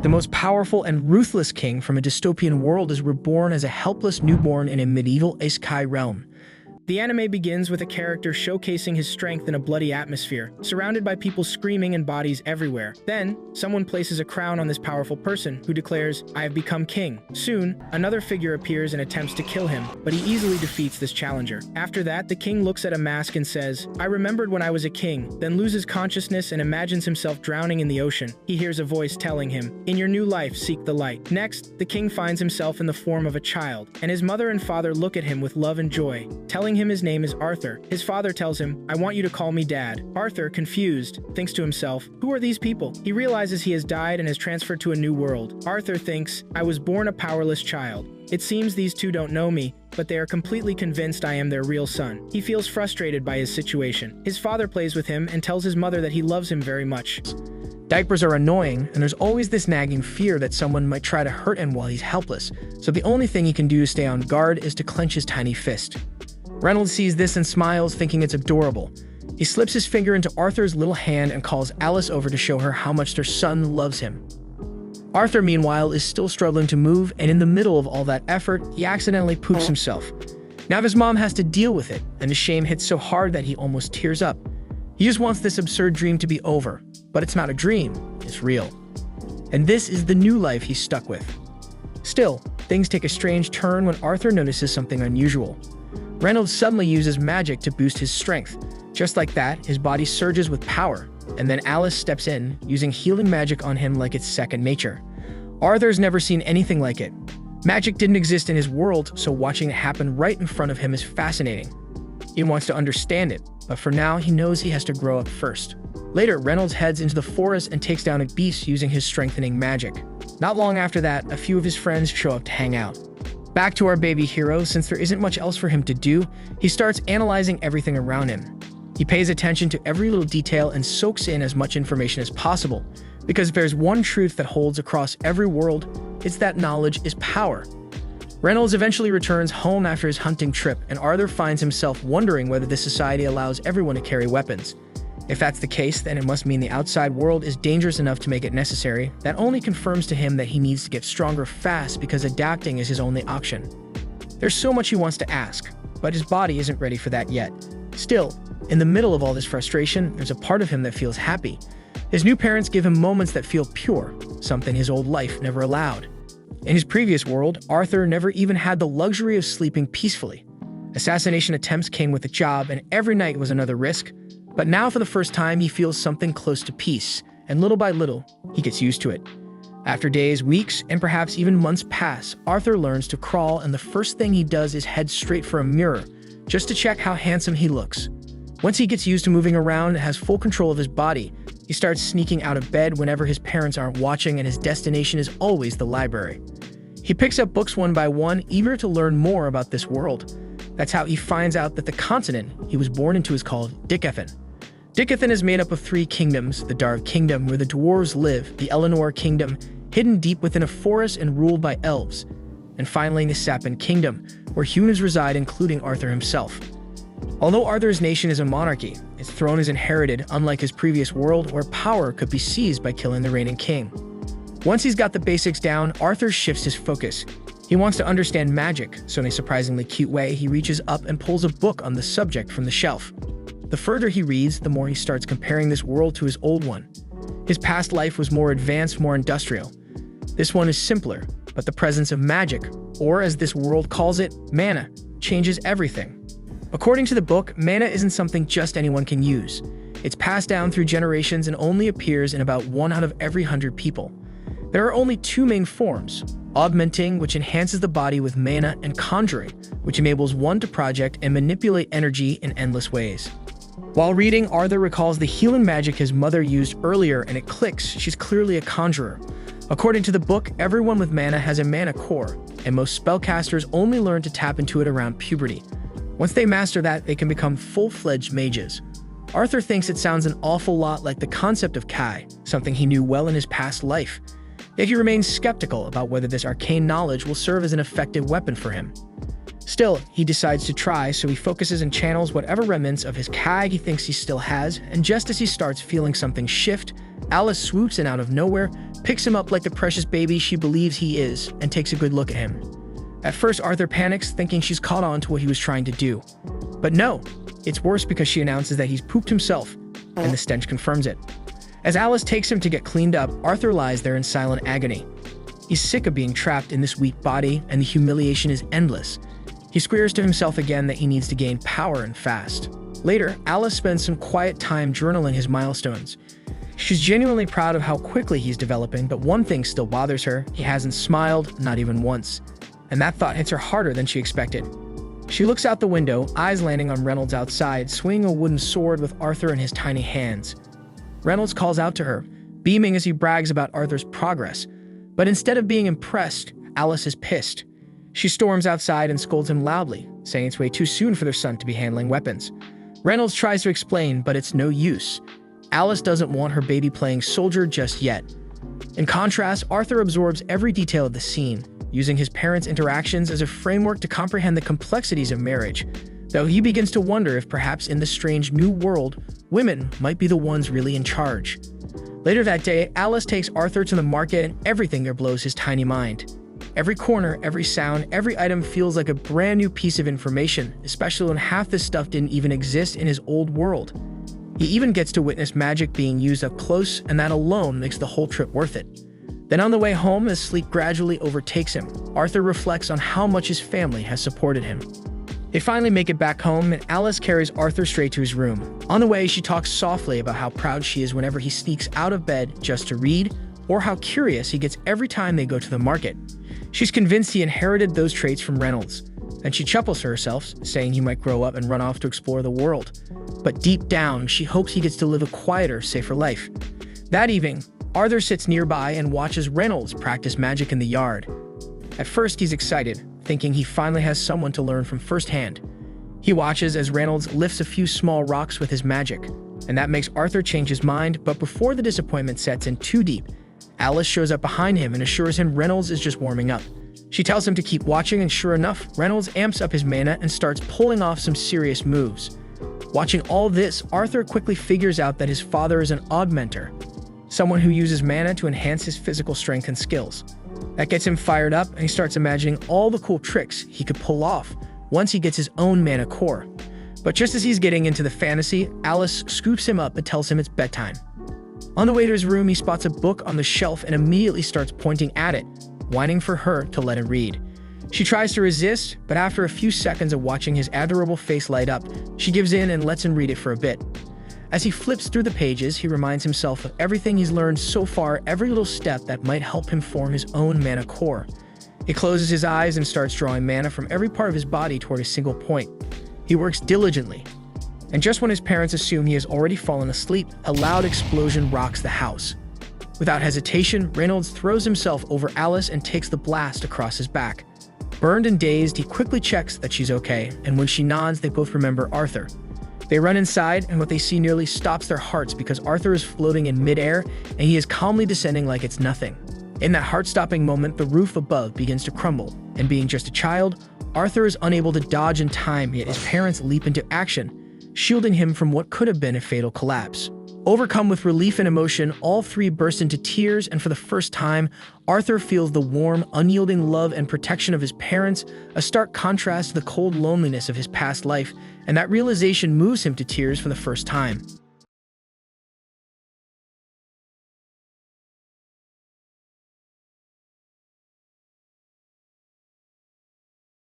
The most powerful and ruthless king from a dystopian world is reborn as a helpless newborn in a medieval isekai realm. The anime begins with a character showcasing his strength in a bloody atmosphere, surrounded by people screaming and bodies everywhere. Then, someone places a crown on this powerful person, who declares, "I have become king." Soon, another figure appears and attempts to kill him, but he easily defeats this challenger. After that, the king looks at a mask and says, "I remembered when I was a king," then loses consciousness and imagines himself drowning in the ocean. He hears a voice telling him, "In your new life, seek the light." Next, the king finds himself in the form of a child, and his mother and father look at him with love and joy, telling him his name is Arthur. His father tells him, "I want you to call me Dad." Arthur, confused, thinks to himself, "Who are these people?" He realizes he has died and has transferred to a new world. Arthur thinks, "I was born a powerless child. It seems these two don't know me, but they are completely convinced I am their real son." He feels frustrated by his situation. His father plays with him and tells his mother that he loves him very much. Diapers are annoying, and there's always this nagging fear that someone might try to hurt him while he's helpless, so the only thing he can do to stay on guard is to clench his tiny fist. Reynolds sees this and smiles, thinking it's adorable. He slips his finger into Arthur's little hand and calls Alice over to show her how much their son loves him. Arthur, meanwhile, is still struggling to move, and in the middle of all that effort, he accidentally poops himself. Now his mom has to deal with it, and the shame hits so hard that he almost tears up. He just wants this absurd dream to be over, but it's not a dream, it's real. And this is the new life he's stuck with. Still, things take a strange turn when Arthur notices something unusual. Reynolds suddenly uses magic to boost his strength. Just like that, his body surges with power, and then Alice steps in, using healing magic on him like it's second nature. Arthur's never seen anything like it. Magic didn't exist in his world, so watching it happen right in front of him is fascinating. He wants to understand it, but for now he knows he has to grow up first. Later, Reynolds heads into the forest and takes down a beast using his strengthening magic. Not long after that, a few of his friends show up to hang out. Back to our baby hero, since there isn't much else for him to do, he starts analyzing everything around him. He pays attention to every little detail and soaks in as much information as possible, because if there's one truth that holds across every world, it's that knowledge is power. Reynolds eventually returns home after his hunting trip, and Arthur finds himself wondering whether this society allows everyone to carry weapons. If that's the case, then it must mean the outside world is dangerous enough to make it necessary. That only confirms to him that he needs to get stronger fast because adapting is his only option. There's so much he wants to ask, but his body isn't ready for that yet. Still, in the middle of all this frustration, there's a part of him that feels happy. His new parents give him moments that feel pure, something his old life never allowed. In his previous world, Arthur never even had the luxury of sleeping peacefully. Assassination attempts came with a job, and every night was another risk. But now for the first time, he feels something close to peace, and little by little, he gets used to it. After days, weeks, and perhaps even months pass, Arthur learns to crawl, and the first thing he does is head straight for a mirror, just to check how handsome he looks. Once he gets used to moving around and has full control of his body, he starts sneaking out of bed whenever his parents aren't watching, and his destination is always the library. He picks up books one by one, eager to learn more about this world. That's how he finds out that the continent he was born into is called Dicathen. Dicathen is made up of 3 kingdoms: the Dark Kingdom, where the dwarves live, the Eleanor Kingdom, hidden deep within a forest and ruled by elves, and finally the Sapin Kingdom, where humans reside, including Arthur himself. Although Arthur's nation is a monarchy, its throne is inherited, unlike his previous world where power could be seized by killing the reigning king. Once he's got the basics down, Arthur shifts his focus. He wants to understand magic, so in a surprisingly cute way, he reaches up and pulls a book on the subject from the shelf. The further he reads, the more he starts comparing this world to his old one. His past life was more advanced, more industrial. This one is simpler, but the presence of magic, or as this world calls it, mana, changes everything. According to the book, mana isn't something just anyone can use. It's passed down through generations and only appears in about 1 out of every 100 people. There are only 2 main forms: augmenting, which enhances the body with mana, and conjuring, which enables one to project and manipulate energy in endless ways. While reading, Arthur recalls the healing magic his mother used earlier, and it clicks. She's clearly a conjurer. According to the book, everyone with mana has a mana core, and most spellcasters only learn to tap into it around puberty. Once they master that, they can become full-fledged mages. Arthur thinks it sounds an awful lot like the concept of Kai, something he knew well in his past life. Yet he remains skeptical about whether this arcane knowledge will serve as an effective weapon for him. Still, he decides to try, so he focuses and channels whatever remnants of his Kai he thinks he still has, and just as he starts feeling something shift, Alice swoops in out of nowhere, picks him up like the precious baby she believes he is and takes a good look at him. At first, Arthur panics, thinking she's caught on to what he was trying to do. But no, it's worse because she announces that he's pooped himself, and the stench confirms it. As Alice takes him to get cleaned up, Arthur lies there in silent agony. He's sick of being trapped in this weak body, and the humiliation is endless. He squeals to himself again that he needs to gain power and fast. Later, Alice spends some quiet time journaling his milestones. She's genuinely proud of how quickly he's developing, but one thing still bothers her: he hasn't smiled, not even once. And that thought hits her harder than she expected. She looks out the window, eyes landing on Reynolds outside, swinging a wooden sword with Arthur in his tiny hands. Reynolds calls out to her, beaming as he brags about Arthur's progress. But instead of being impressed, Alice is pissed. She storms outside and scolds him loudly, saying it's way too soon for their son to be handling weapons. Reynolds tries to explain, but it's no use. Alice doesn't want her baby playing soldier just yet. In contrast, Arthur absorbs every detail of the scene, using his parents' interactions as a framework to comprehend the complexities of marriage, though he begins to wonder if perhaps in this strange new world, women might be the ones really in charge. Later that day, Alice takes Arthur to the market and everything there blows his tiny mind. Every corner, every sound, every item feels like a brand new piece of information, especially when half this stuff didn't even exist in his old world. He even gets to witness magic being used up close, and that alone makes the whole trip worth it. Then on the way home, as sleep gradually overtakes him, Arthur reflects on how much his family has supported him. They finally make it back home, and Alice carries Arthur straight to his room. On the way, she talks softly about how proud she is whenever he sneaks out of bed just to read, or how curious he gets every time they go to the market. She's convinced he inherited those traits from Reynolds, and she chuckles to herself, saying he might grow up and run off to explore the world. But deep down, she hopes he gets to live a quieter, safer life. That evening, Arthur sits nearby and watches Reynolds practice magic in the yard. At first, he's excited, thinking he finally has someone to learn from firsthand. He watches as Reynolds lifts a few small rocks with his magic, and that makes Arthur change his mind, but before the disappointment sets in too deep, Alice shows up behind him and assures him Reynolds is just warming up. She tells him to keep watching, and sure enough, Reynolds amps up his mana and starts pulling off some serious moves. Watching all this, Arthur quickly figures out that his father is an augmenter, someone who uses mana to enhance his physical strength and skills. That gets him fired up, and he starts imagining all the cool tricks he could pull off once he gets his own mana core. But just as he's getting into the fantasy, Alice scoops him up and tells him it's bedtime. On the way to his room, he spots a book on the shelf and immediately starts pointing at it, whining for her to let him read. She tries to resist, but after a few seconds of watching his adorable face light up, she gives in and lets him read it for a bit. As he flips through the pages, he reminds himself of everything he's learned so far, every little step that might help him form his own mana core. He closes his eyes and starts drawing mana from every part of his body toward a single point. He works diligently, and just when his parents assume he has already fallen asleep, a loud explosion rocks the house. Without hesitation, Reynolds throws himself over Alice and takes the blast across his back. Burned and dazed, he quickly checks that she's okay, and when she nods, they both remember Arthur. They run inside, and what they see nearly stops their hearts because Arthur is floating in midair, and he is calmly descending like it's nothing. In that heart-stopping moment, the roof above begins to crumble, and being just a child, Arthur is unable to dodge in time, yet his parents leap into action, shielding him from what could have been a fatal collapse. Overcome with relief and emotion, all three burst into tears, and for the first time, Arthur feels the warm, unyielding love and protection of his parents, a stark contrast to the cold loneliness of his past life, and that realization moves him to tears for the first time.